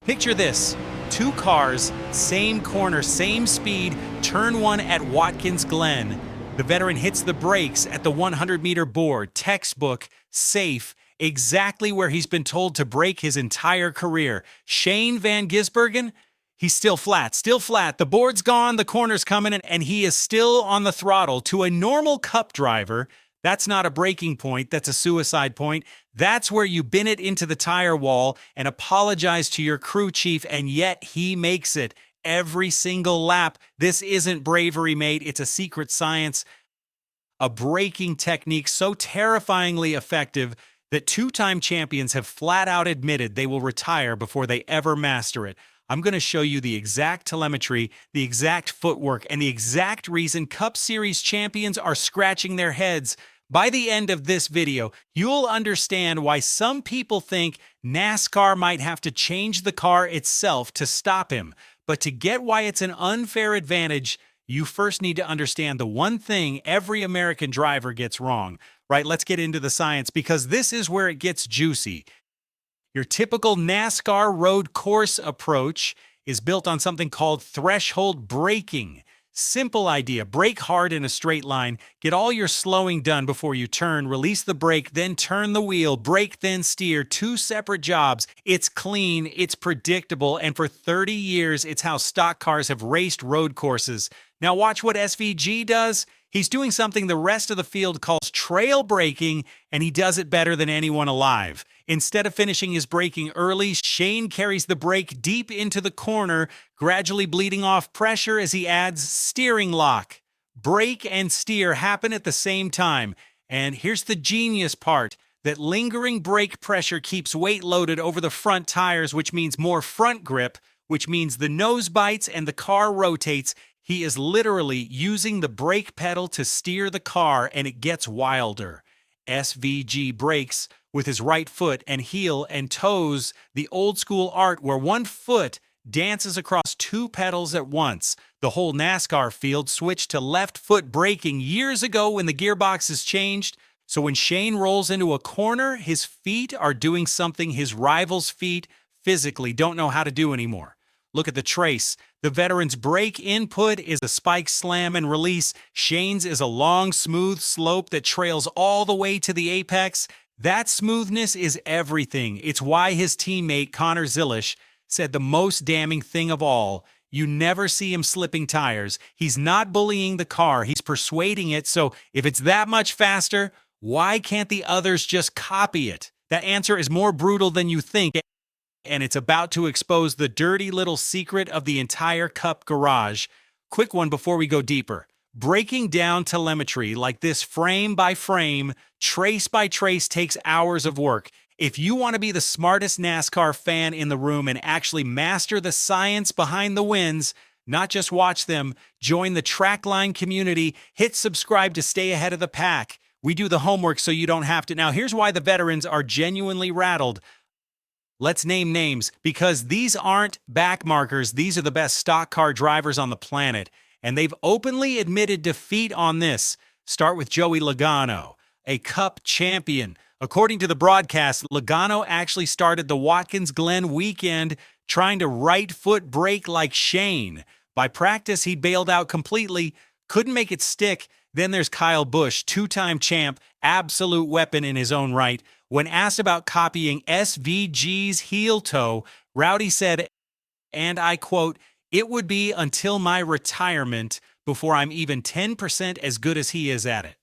Picture this, two cars, same corner, same speed, turn one at Watkins, Glen. The veteran hits the brakes at the 100-meter board, textbook, safe, exactly where he's been told to brake his entire career. Shane van Gisbergen, he's still flat. The board's gone, the corner's coming, and he is still on the throttle. To a normal Cup driver, that's not a braking point, that's a suicide point. That's where you bin it into the tire wall and apologize to your crew chief, and yet he makes it every single lap. This isn't bravery, mate. It's a secret science, a braking technique so terrifyingly effective that two-time champions have flat out admitted they will retire before they ever master it. I'm going to show you the exact telemetry, the exact footwork, and the exact reason Cup Series champions are scratching their heads. By the end of this video, you'll understand why some people think NASCAR might have to change the car itself to stop him. But to get why it's an unfair advantage, you first need to understand the one thing every American driver gets wrong. Right, let's get into the science, because this is where it gets juicy. Your typical NASCAR road course approach is built on something called threshold braking. Simple idea, brake hard in a straight line, get all your slowing done before you turn, release the brake, then turn the wheel, brake, then steer, two separate jobs. It's clean, it's predictable, and for 30 years, it's how stock cars have raced road courses. Now watch what SVG does. He's doing something the rest of the field calls trail braking, and he does it better than anyone alive. Instead of finishing his braking early, Shane carries the brake deep into the corner, gradually bleeding off pressure as he adds steering lock. Brake and steer happen at the same time. And here's the genius part, that lingering brake pressure keeps weight loaded over the front tires, which means more front grip, which means the nose bites and the car rotates. He is literally using the brake pedal to steer the car, and it gets wilder. SVG brakes with his right foot and heel and toes, the old school art where one foot dances across two pedals at once. The whole NASCAR field switched to left foot braking years ago when the gearboxes changed. So when Shane rolls into a corner, his feet are doing something his rivals' feet physically don't know how to do anymore. Look at the trace. The veteran's brake input is a spike slam and release. Shane's is a long, smooth slope that trails all the way to the apex. That smoothness is everything. It's why his teammate Connor Zilisch said the most damning thing of all: you never see him slipping tires. He's not bullying the car, he's persuading it. So if it's that much faster, why can't the others just copy it? That answer is more brutal than you think, and it's about to expose the dirty little secret of the entire Cup garage. Quick one before we go deeper. Breaking down telemetry like this frame by frame, trace by trace, takes hours of work. If you want to be the smartest NASCAR fan in the room and actually master the science behind the wins, not just watch them, join the Trackline community, hit subscribe to stay ahead of the pack. We do the homework so you don't have to. Now here's why the veterans are genuinely rattled. Let's name names, because these aren't backmarkers. These are the best stock car drivers on the planet, and they've openly admitted defeat on this. Start with Joey Logano, a Cup champion. According to the broadcast, Logano actually started the Watkins Glen weekend trying to right foot brake like Shane. By practice, he bailed out completely, couldn't make it stick. Then there's Kyle Busch, two-time champ, absolute weapon in his own right. When asked about copying SVG's heel toe, Rowdy said, and I quote, "It would be until my retirement before I'm even 10% as good as he is at it."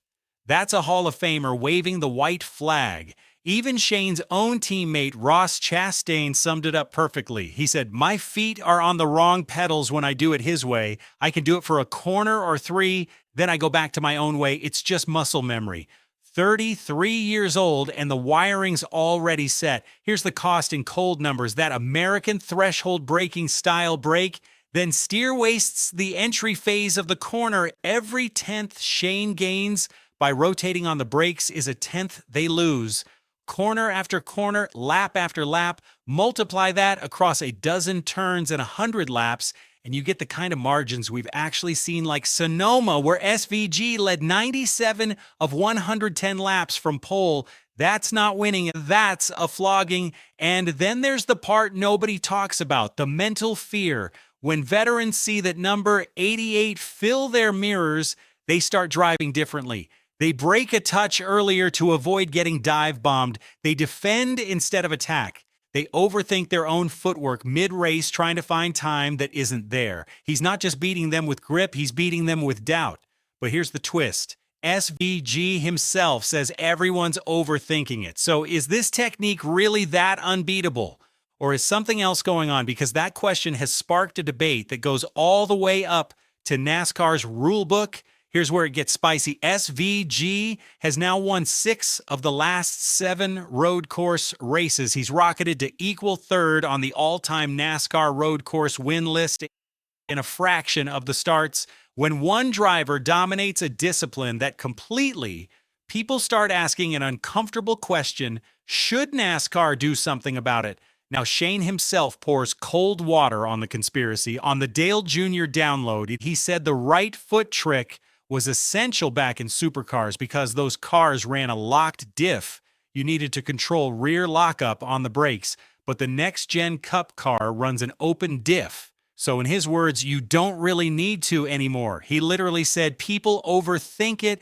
That's a Hall of Famer waving the white flag. Even Shane's own teammate Ross Chastain summed it up perfectly. He said, "My feet are on the wrong pedals when I do it his way. I can do it for a corner or three, then I go back to my own way. It's just muscle memory." 33 years old, and the wiring's already set. Here's the cost in cold numbers. That American threshold braking style brake, then steer wastes the entry phase of the corner. Every 10th Shane gains by rotating on the brakes is a 10th they lose. Corner after corner, lap after lap, multiply that across a dozen turns and 100 laps, and you get the kind of margins we've actually seen, like Sonoma, where SVG led 97 of 110 laps from pole. That's not winning, that's a flogging. And then there's the part nobody talks about, the mental fear. When veterans see that number 88 fill their mirrors, they start driving differently. They break a touch earlier to avoid getting dive bombed. They defend instead of attack. They overthink their own footwork mid-race, trying to find time that isn't there. He's not just beating them with grip, he's beating them with doubt. But here's the twist. SVG himself says everyone's overthinking it. So is this technique really that unbeatable? Or is something else going on? Because that question has sparked a debate that goes all the way up to NASCAR's rule book. Here's where it gets spicy. SVG has now won 6 of the last 7 road course races. He's rocketed to equal third on the all-time NASCAR road course win list in a fraction of the starts. When one driver dominates a discipline that completely, people start asking an uncomfortable question: should NASCAR do something about it? Now, Shane himself pours cold water on the conspiracy. On the Dale Jr. download, he said the right foot trick was essential back in Supercars because those cars ran a locked diff. You needed to control rear lockup on the brakes, but the next-gen Cup car runs an open diff. So in his words, you don't really need to anymore. He literally said people overthink it.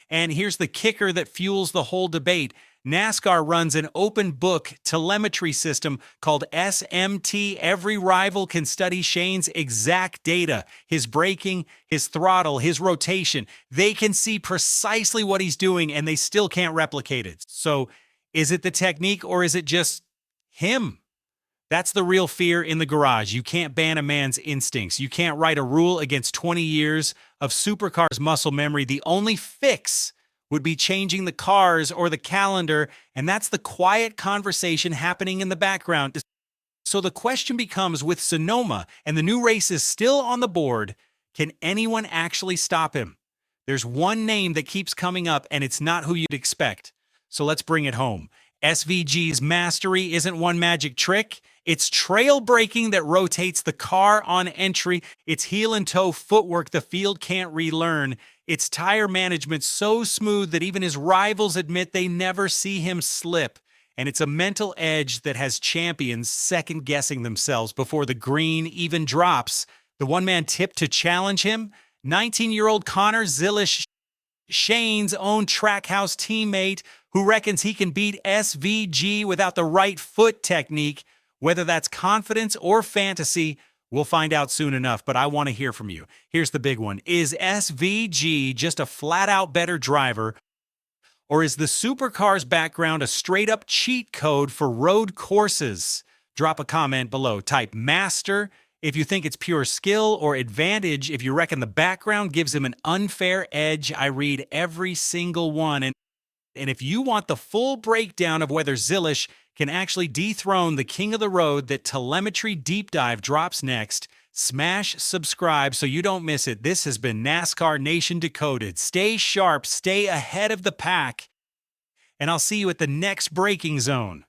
And here's the kicker that fuels the whole debate. NASCAR runs an open book telemetry system called SMT. Every rival can study Shane's exact data, his braking, his throttle, his rotation. They can see precisely what he's doing, and they still can't replicate it. So is it the technique, or is it just him? That's the real fear in the garage. You can't ban a man's instincts. You can't write a rule against 20 years of Supercars muscle memory. The only fix would be changing the cars or the calendar, and that's the quiet conversation happening in the background. So the question becomes, with Sonoma and the new races still on the board, can anyone actually stop him? There's one name that keeps coming up, and it's not who you'd expect. So let's bring it home. SVG's mastery isn't one magic trick. It's trail braking that rotates the car on entry. It's heel and toe footwork the field can't relearn. It's tire management so smooth that even his rivals admit they never see him slip. And it's a mental edge that has champions second-guessing themselves before the green even drops. The one-man tip to challenge him? 19-year-old Connor Zilish, Shane's own Trackhouse teammate, who reckons he can beat SVG without the right foot technique. Whether that's confidence or fantasy, we'll find out soon enough, but I want to hear from you. Here's the big one. Is SVG just a flat-out better driver, or is the Supercars background a straight-up cheat code for road courses? Drop a comment below. Type master if you think it's pure skill, or advantage if you reckon the background gives him an unfair edge. I read every single one. And if you want the full breakdown of whether Zilish can actually dethrone the king of the road, that Telemetry Deep Dive drops next. Smash subscribe so you don't miss it. This has been NASCAR Nation Decoded. Stay sharp, stay ahead of the pack, and I'll see you at the next braking zone.